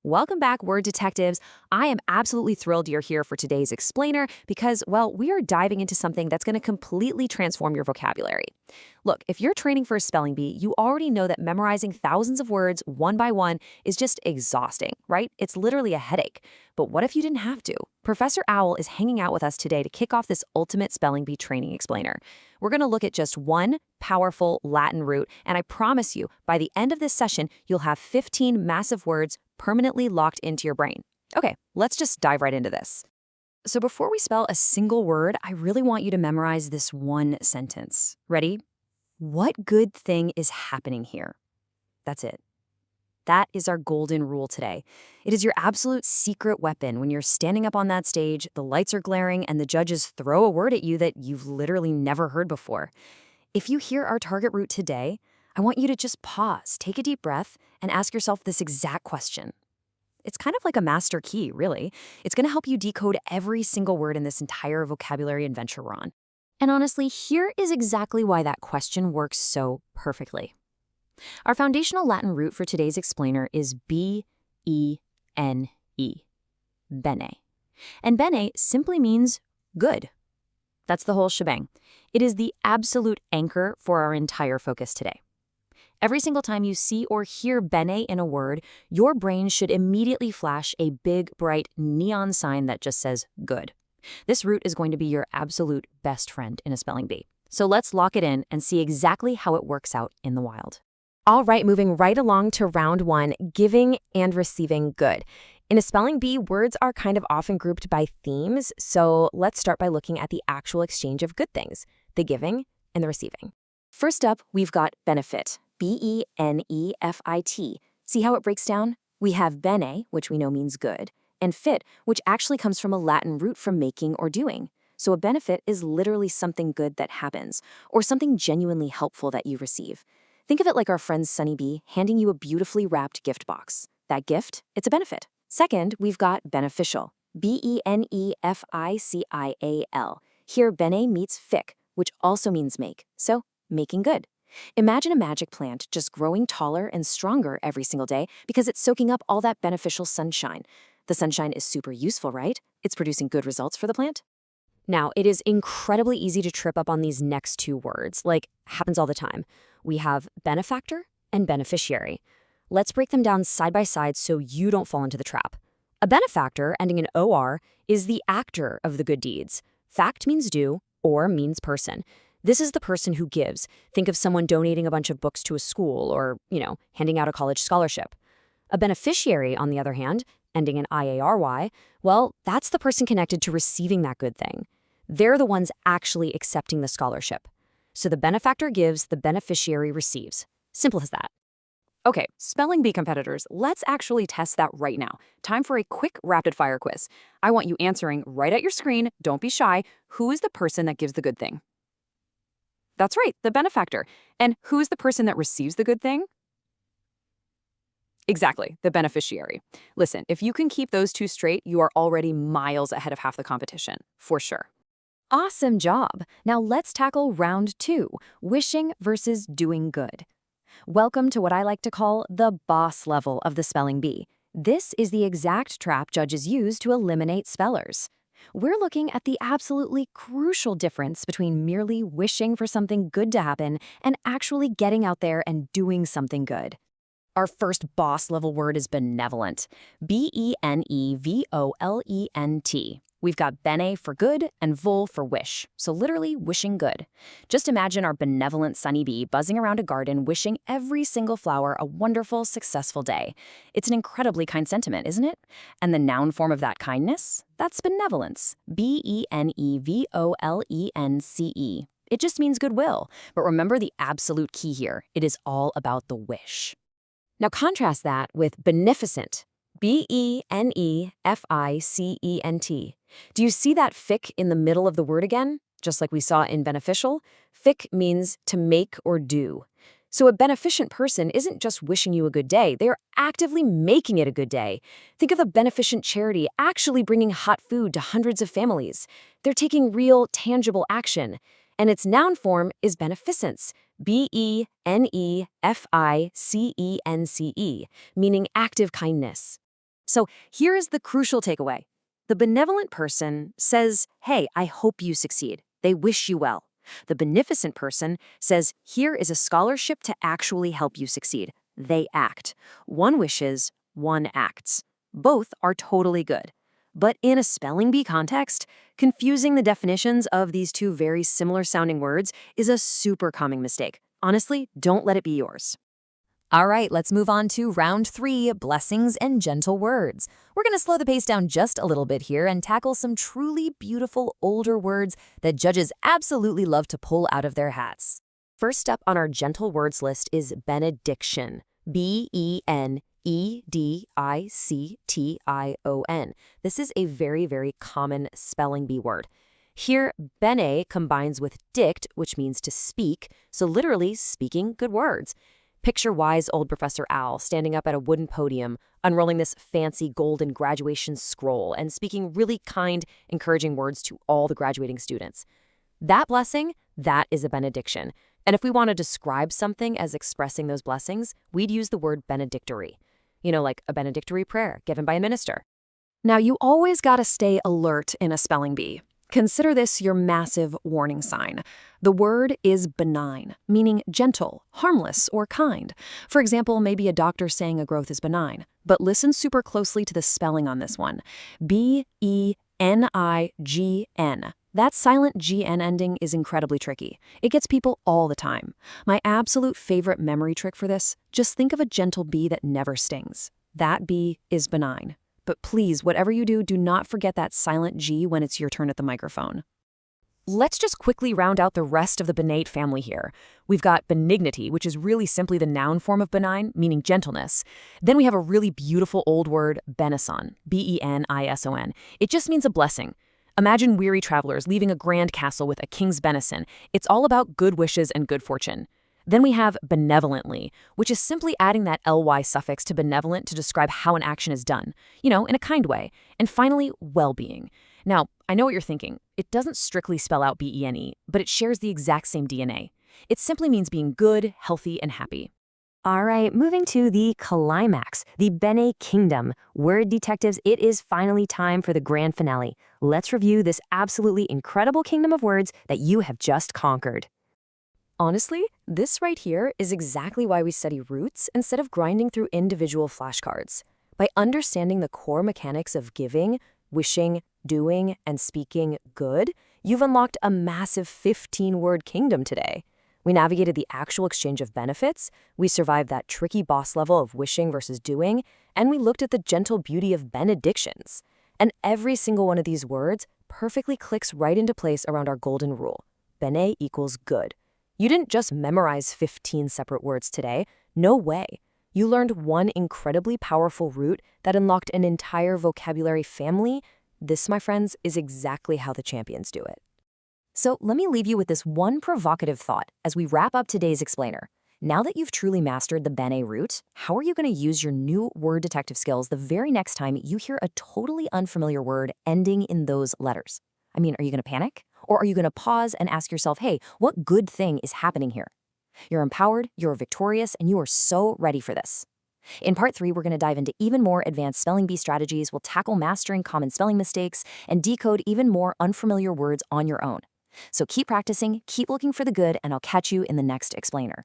Welcome back, word detectives. I am absolutely thrilled you're here for today's explainer because, well, we are diving into something that's going to completely transform your vocabulary. Look, if you're training for a spelling bee, you already know that memorizing thousands of words one by one is just exhausting, right? It's literally a headache. But what if you didn't have to? Professor Owl is hanging out with us today to kick off this ultimate spelling bee training explainer. We're going to look at just one powerful Latin root, and I promise you, by the end of this session, you'll have 15 massive words permanently locked into your brain. Okay, let's just dive right into this. So before we spell a single word, I really want you to memorize this one sentence. Ready? What good thing is happening here? That's it. That is our golden rule today. It is your absolute secret weapon when you're standing up on that stage, the lights are glaring, and the judges throw a word at you that you've literally never heard before. If you hear our target root today, I want you to just pause, take a deep breath, and ask yourself this exact question. It's kind of like a master key, really. It's going to help you decode every single word in this entire vocabulary adventure we're on. And honestly, here is exactly why that question works so perfectly. Our foundational Latin root for today's explainer is B-E-N-E, bene. And bene simply means good. That's the whole shebang. It is the absolute anchor for our entire focus today. Every single time you see or hear bene in a word, your brain should immediately flash a big, bright neon sign that just says good. This root is going to be your absolute best friend in a spelling bee. So let's lock it in and see exactly how it works out in the wild. All right, moving right along to round one, giving and receiving good. In a spelling bee, words are kind of often grouped by themes, so let's start by looking at the actual exchange of good things, the giving and the receiving. First up, we've got benefit, B-E-N-E-F-I-T. See how it breaks down? We have bene, which we know means good, and fit, which actually comes from a Latin root from making or doing. So a benefit is literally something good that happens, or something genuinely helpful that you receive. Think of it like our friend Sunny Bee handing you a beautifully wrapped gift box. That gift, it's a benefit. Second, we've got beneficial, B-E-N-E-F-I-C-I-A-L. Here, bene meets fic, which also means make, so making good. Imagine a magic plant just growing taller and stronger every single day because it's soaking up all that beneficial sunshine. The sunshine is super useful, right? It's producing good results for the plant. Now, it is incredibly easy to trip up on these next two words, like happens all the time. We have benefactor and beneficiary. Let's break them down side by side so you don't fall into the trap. A benefactor, ending in OR, is the actor of the good deeds. Fact means do, or means person. This is the person who gives. Think of someone donating a bunch of books to a school or, handing out a college scholarship. A beneficiary, on the other hand, ending in IARY, well, that's the person connected to receiving that good thing. They're the ones actually accepting the scholarship. So the benefactor gives, the beneficiary receives. Simple as that. Okay, spelling bee competitors, let's actually test that right now. Time for a quick rapid-fire quiz. I want you answering right at your screen, don't be shy. Who is the person that gives the good thing? That's right, the benefactor. And who is the person that receives the good thing? Exactly, the beneficiary. Listen, if you can keep those two straight, you are already miles ahead of half the competition, for sure. Awesome job. Now let's tackle round two, wishing versus doing good. Welcome to what I like to call the boss level of the spelling bee. This is the exact trap judges use to eliminate spellers. We're looking at the absolutely crucial difference between merely wishing for something good to happen and actually getting out there and doing something good. Our first boss level word is benevolent, B-E-N-E-V-O-L-E-N-T. We've got bene for good and vol for wish, so literally wishing good. Just imagine our benevolent Sunny Bee buzzing around a garden wishing every single flower a wonderful, successful day. It's an incredibly kind sentiment, isn't it? And the noun form of that kindness? That's benevolence, B-E-N-E-V-O-L-E-N-C-E. It just means goodwill, but remember the absolute key here. It is all about the wish. Now contrast that with beneficent, B-E-N-E-F-I-C-E-N-T. Do you see that fic in the middle of the word again? Just like we saw in beneficial, fic means to make or do. So a beneficent person isn't just wishing you a good day, they are actively making it a good day. Think of a beneficent charity actually bringing hot food to hundreds of families. They're taking real, tangible action. And its noun form is beneficence, B-E-N-E-F-I-C-E-N-C-E, meaning active kindness. So here is the crucial takeaway. The benevolent person says, hey, I hope you succeed. They wish you well. The beneficent person says, here is a scholarship to actually help you succeed. They act. One wishes, one acts. Both are totally good. But in a spelling bee context, confusing the definitions of these two very similar sounding words is a super common mistake. Honestly, don't let it be yours. All right, let's move on to round 3, blessings and gentle words. We're going to slow the pace down just a little bit here and tackle some truly beautiful older words that judges absolutely love to pull out of their hats. First up on our gentle words list is benediction. BENEDICTION. This is a very, very common spelling bee word. Here, bene combines with dict, which means to speak, so literally speaking good words. Picture wise old Professor Owl standing up at a wooden podium, unrolling this fancy golden graduation scroll and speaking really kind, encouraging words to all the graduating students. That blessing, that is a benediction. And if we want to describe something as expressing those blessings, we'd use the word benedictory. Like a benedictory prayer given by a minister. Now, you always got to stay alert in a spelling bee. Consider this your massive warning sign. The word is benign, meaning gentle, harmless, or kind. For example, maybe a doctor saying a growth is benign. But listen super closely to the spelling on this one. BENIGN. That silent GN ending is incredibly tricky. It gets people all the time. My absolute favorite memory trick for this, just think of a gentle bee that never stings. That bee is benign. But please, whatever you do, do not forget that silent G when it's your turn at the microphone. Let's just quickly round out the rest of the benate family here. We've got benignity, which is really simply the noun form of benign, meaning gentleness. Then we have a really beautiful old word, benison, benison. It just means a blessing. Imagine weary travelers leaving a grand castle with a king's benison. It's all about good wishes and good fortune. Then we have benevolently, which is simply adding that ly suffix to benevolent to describe how an action is done, in a kind way. And finally, well-being. Now, I know what you're thinking. It doesn't strictly spell out BENE, but it shares the exact same DNA. It simply means being good, healthy, and happy. All right, moving to the climax, the Bene Kingdom. Word detectives, it is finally time for the grand finale. Let's review this absolutely incredible kingdom of words that you have just conquered. Honestly, this right here is exactly why we study roots instead of grinding through individual flashcards. By understanding the core mechanics of giving, wishing, doing, and speaking good, you've unlocked a massive 15-word kingdom today. We navigated the actual exchange of benefits, we survived that tricky boss level of wishing versus doing, and we looked at the gentle beauty of benedictions. And every single one of these words perfectly clicks right into place around our golden rule. Bene equals good. You didn't just memorize 15 separate words today. No way. You learned one incredibly powerful root that unlocked an entire vocabulary family. This, my friends, is exactly how the champions do it. So let me leave you with this one provocative thought as we wrap up today's explainer. Now that you've truly mastered the Bene root, how are you going to use your new word detective skills the very next time you hear a totally unfamiliar word ending in those letters? Are you going to panic? Or are you going to pause and ask yourself, hey, what good thing is happening here? You're empowered, you're victorious, and you are so ready for this. In part 3, we're going to dive into even more advanced spelling bee strategies. We'll tackle mastering common spelling mistakes and decode even more unfamiliar words on your own. So keep practicing, keep looking for the good, and I'll catch you in the next explainer.